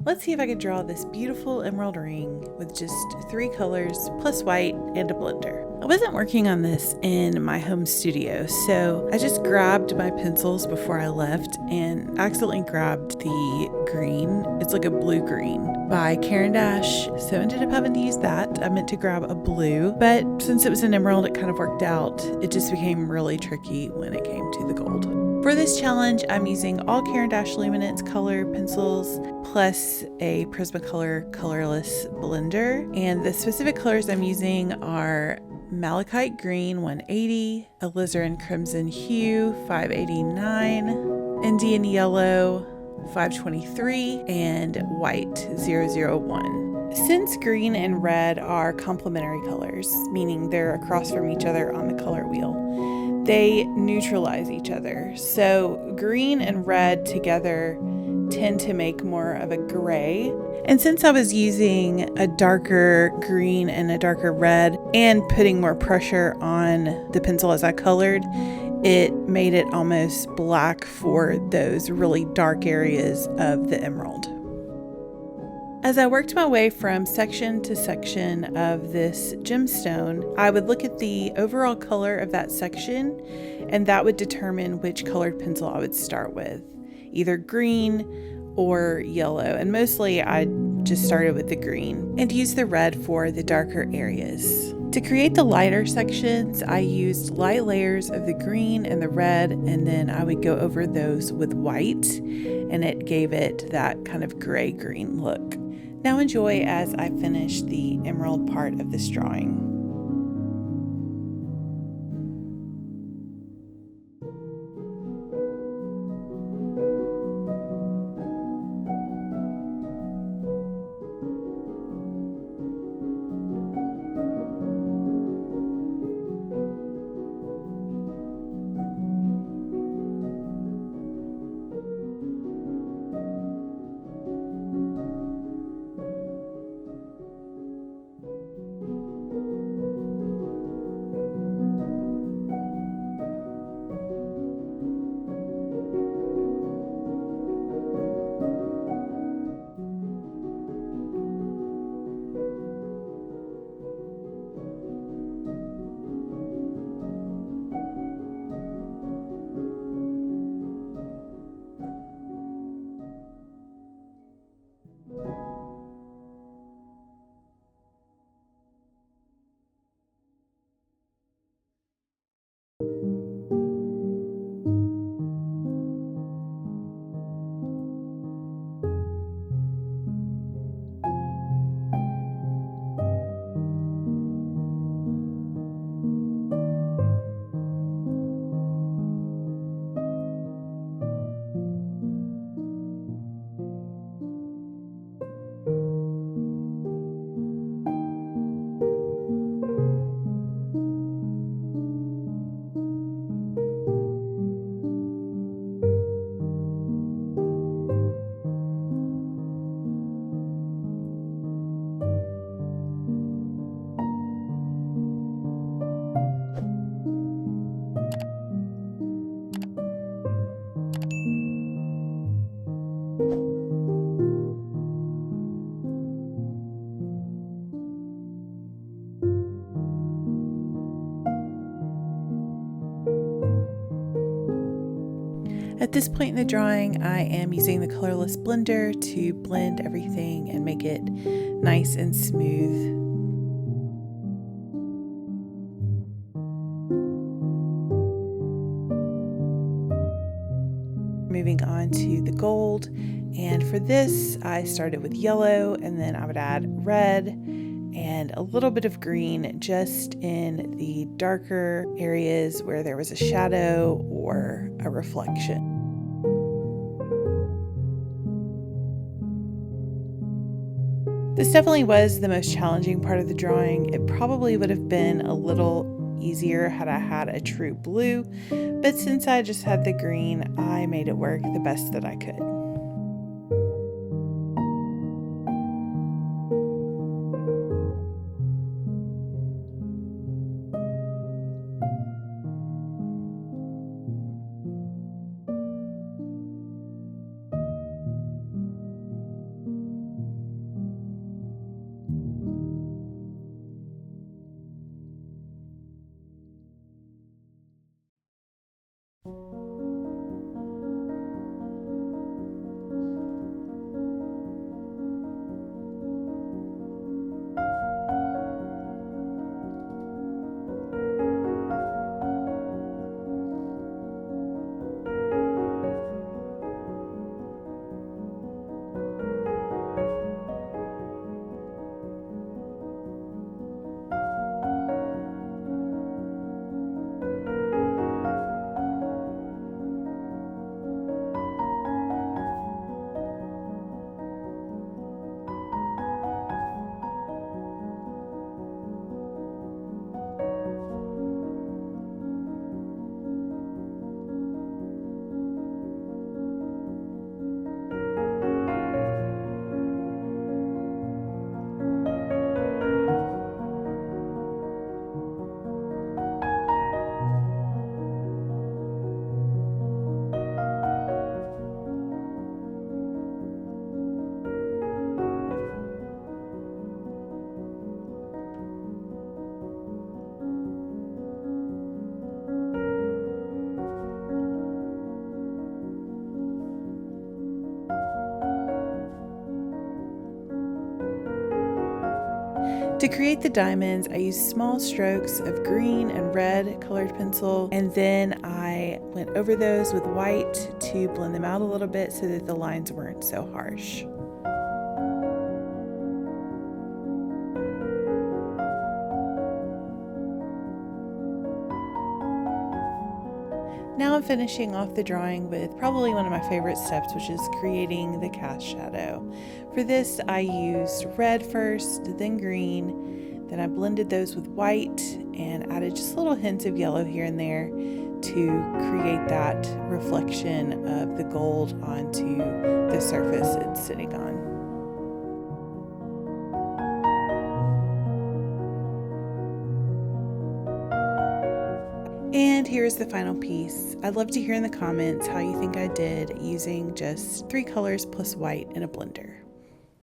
Let's see if I could draw this beautiful emerald ring with just 3 colors plus white and a blender. I wasn't working on this in my home studio, so I just grabbed my pencils before I left and accidentally grabbed the green. It's like a blue-green by Caran d'Ache, so I ended up having to use that. I meant to grab a blue, but since it was an emerald, it kind of worked out. It just became really tricky when it came to the gold. For this challenge, I'm using all Caran d'Ache Luminance color pencils plus a Prismacolor colorless blender. And the specific colors I'm using are Malachite Green 180, Alizarin Crimson Hue 589, Indian Yellow 523, and White 001. Since green and red are complementary colors, meaning they're across from each other on the color wheel, they neutralize each other. So green and red together tend to make more of a gray. And since I was using a darker green and a darker red and putting more pressure on the pencil as I colored, it made it almost black for those really dark areas of the emerald. As I worked my way from section to section of this gemstone, I would look at the overall color of that section, and that would determine which colored pencil I would start with, either green or yellow. And mostly I just started with the green and used the red for the darker areas. To create the lighter sections, I used light layers of the green and the red, and then I would go over those with white, and it gave it that kind of gray-green look. Now enjoy as I finish the emerald part of this drawing. At this point in the drawing, I am using the colorless blender to blend everything and make it nice and smooth. Moving on to the gold, and for this I started with yellow, and then I would add red and a little bit of green just in the darker areas where there was a shadow or a reflection. This definitely was the most challenging part of the drawing. It probably would have been a little easier had I had a true blue, but since I just had the green, I made it work the best that I could. To create the diamonds, I used small strokes of green and red colored pencil, and then I went over those with white to blend them out a little bit so that the lines weren't so harsh. Now I'm finishing off the drawing with probably one of my favorite steps, which is creating the cast shadow. For this, I used red first, then green, then I blended those with white and added just little hints of yellow here and there to create that reflection of the gold onto the surface it's sitting on. And here's the final piece. I'd love to hear in the comments how you think I did using just 3 colors plus white in a blender.